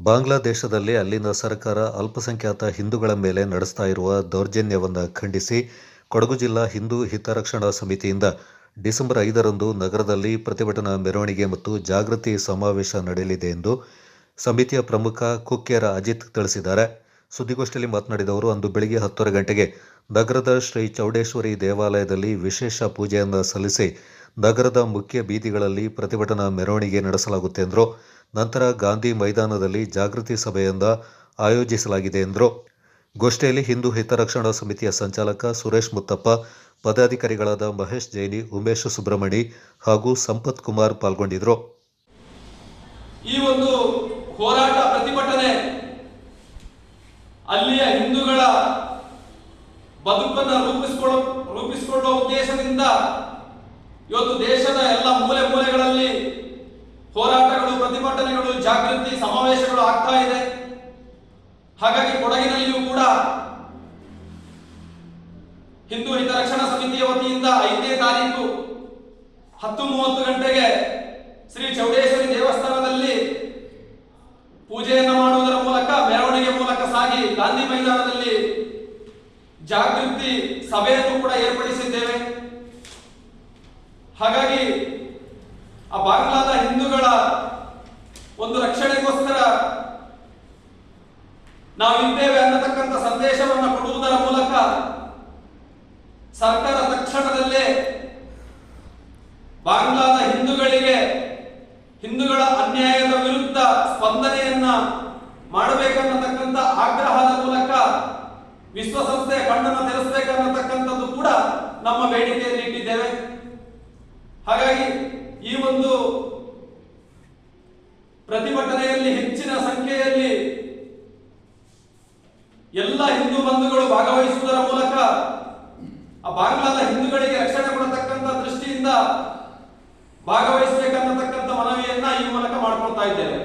ಬಾಂಗ್ಲಾದೇಶದಲ್ಲಿ ಅಲ್ಲಿನ ಸರ್ಕಾರ ಅಲ್ಪಸಂಖ್ಯಾತ ಹಿಂದೂಗಳ ಮೇಲೆ ನಡೆಸ್ತಾ ಇರುವ ದೌರ್ಜನ್ಯವನ್ನು ಖಂಡಿಸಿ ಕೊಡಗು ಜಿಲ್ಲಾ ಹಿಂದೂ ಹಿತರಕ್ಷಣಾ ಸಮಿತಿಯಿಂದ ಡಿಸೆಂಬರ್ 5ರಂದು ನಗರದಲ್ಲಿ ಪ್ರತಿಭಟನಾ ಮೆರವಣಿಗೆ ಮತ್ತು ಜಾಗೃತಿ ಸಮಾವೇಶ ನಡೆಯಲಿದೆ ಎಂದು ಸಮಿತಿಯ ಪ್ರಮುಖ ಕುಕ್ಕೆರ ಅಜಿತ್ ತಿಳಿಸಿದ್ದಾರೆ. ಸುದ್ದಿಗೋಷ್ಠಿಯಲ್ಲಿ ಮಾತನಾಡಿದ ಅವರು, ಅಂದು ಬೆಳಗ್ಗೆ 10 ಗಂಟೆಗೆ ನಗರದ ಶ್ರೀ ಚೌಡೇಶ್ವರಿ ದೇವಾಲಯದಲ್ಲಿ ವಿಶೇಷ ಪೂಜೆಯನ್ನು ಸಲ್ಲಿಸಿ ನಗರದ ಮುಖ್ಯ ಬೀದಿಗಳಲ್ಲಿ ಪ್ರತಿಭಟನಾ ಮೆರವಣಿಗೆ ನಡೆಸಲಾಗುತ್ತೆ ಎಂದರು. ನಂತರ ಗಾಂಧಿ ಮೈದಾನದಲ್ಲಿ ಜಾಗೃತಿ ಸಭೆಯನ್ನು ಆಯೋಜಿಸಲಾಗಿದೆ ಎಂದರು. ಗೋಷ್ಠಿಯಲ್ಲಿ ಹಿಂದೂ ಹಿತರಕ್ಷಣಾ ಸಮಿತಿಯ ಸಂಚಾಲಕ ಸುರೇಶ್ ಮುತ್ತಪ್ಪ, ಪದಾಧಿಕಾರಿಗಳಾದ ಮಹೇಶ್ ಜೈನಿ, ಉಮೇಶ್ ಸುಬ್ರಹ್ಮಣಿ ಹಾಗೂ ಸಂಪತ್ ಕುಮಾರ್ ಪಾಲ್ಗೊಂಡಿದ್ದರು. ಈ ಒಂದು ಹೋರಾಟ ಪ್ರತಿಭಟನೆ ಅಲ್ಲಿಯ ಹಿಂದೂಗಳ ಬದುಕನ್ನು ರೂಪಿಸಿಕೊಳ್ಳುವ ಉದ್ದೇಶದಿಂದ ಇವತ್ತು ದೇಶದ ಎಲ್ಲ ಮೂಲೆ ಮೂಲೆಗಳಲ್ಲಿ ಹೋರಾಟಗಳು, ಪ್ರತಿಭಟನೆಗಳು, ಜಾಗೃತಿ ಸಮಾವೇಶಗಳು ಆಗ್ತಾ ಇದೆ. ಹಾಗಾಗಿ ಕೊಡಗಿನಲ್ಲಿಯೂ ಕೂಡ ಹಿಂದೂ ಹಿತರಕ್ಷಣಾ ಸಮಿತಿಯ ವತಿಯಿಂದ 5ನೇ ತಾರೀಕು 10:30 ಗಂಟೆಗೆ ಶ್ರೀ ಚೌಡೇಶ್ವರಿ ದೇವಸ್ಥಾನದಲ್ಲಿ ಪೂಜೆಯನ್ನು ಮಾಡುವುದರ ಮೂಲಕ, ಮೆರವಣಿಗೆ ಮೂಲಕ ಸಾಗಿ ಗಾಂಧಿ ಮೈದಾನದಲ್ಲಿ ಜಾಗೃತಿ ಸಭೆಯನ್ನು ಕೂಡ ಏರ್ಪಡಿಸಿದ್ದೇವೆ. ಹಾಗಾಗಿ ಆ ಬಾಂಗ್ಲಾದ ಹಿಂದೂಗಳ ಒಂದು ರಕ್ಷಣೆಗೋಸ್ಕರ ನಾವಿದ್ದೇವೆ ಅನ್ನತಕ್ಕಂಥ ಸಂದೇಶವನ್ನು ಕೊಡುವುದರ ಮೂಲಕ ಸರ್ಕಾರ ತಕ್ಷಣದಲ್ಲೇ ಬಾಂಗ್ಲಾದ ಹಿಂದೂಗಳ ಅನ್ಯಾಯದ ವಿರುದ್ಧ ಸ್ಪಂದನೆಯನ್ನ ಮಾಡಬೇಕನ್ನತಕ್ಕಂಥ ಆಗ್ರಹದ ಮೂಲಕ ವಿಶ್ವಸಂಸ್ಥೆಯ ಕಣ್ಣನ್ನು ತೆರೆಸಬೇಕನ್ನತಕ್ಕಂಥದ್ದು ಕೂಡ ನಮ್ಮ ಬೇಡಿಕೆಯಲ್ಲಿ ಇಟ್ಟಿದ್ದೇವೆ. ಹಾಗಾಗಿ ಈ ಒಂದು ಪ್ರತಿಭಟನೆಯಲ್ಲಿ ಹೆಚ್ಚಿನ ಸಂಖ್ಯೆಯಲ್ಲಿ ಎಲ್ಲ ಹಿಂದೂ ಬಂಧುಗಳು ಭಾಗವಹಿಸುವುದರ ಮೂಲಕ ಆ ಬಾಂಗ್ಲಾದ ಹಿಂದೂಗಳಿಗೆ ರಕ್ಷಣೆ ಕೊಡತಕ್ಕಂಥ ದೃಷ್ಟಿಯಿಂದ ಭಾಗವಹಿಸಬೇಕನ್ನತಕ್ಕಂಥ ಮನವಿಯನ್ನ ಈ ಮೂಲಕ ಮಾಡ್ಕೊಳ್ತಾ ಇದ್ದೇವೆ.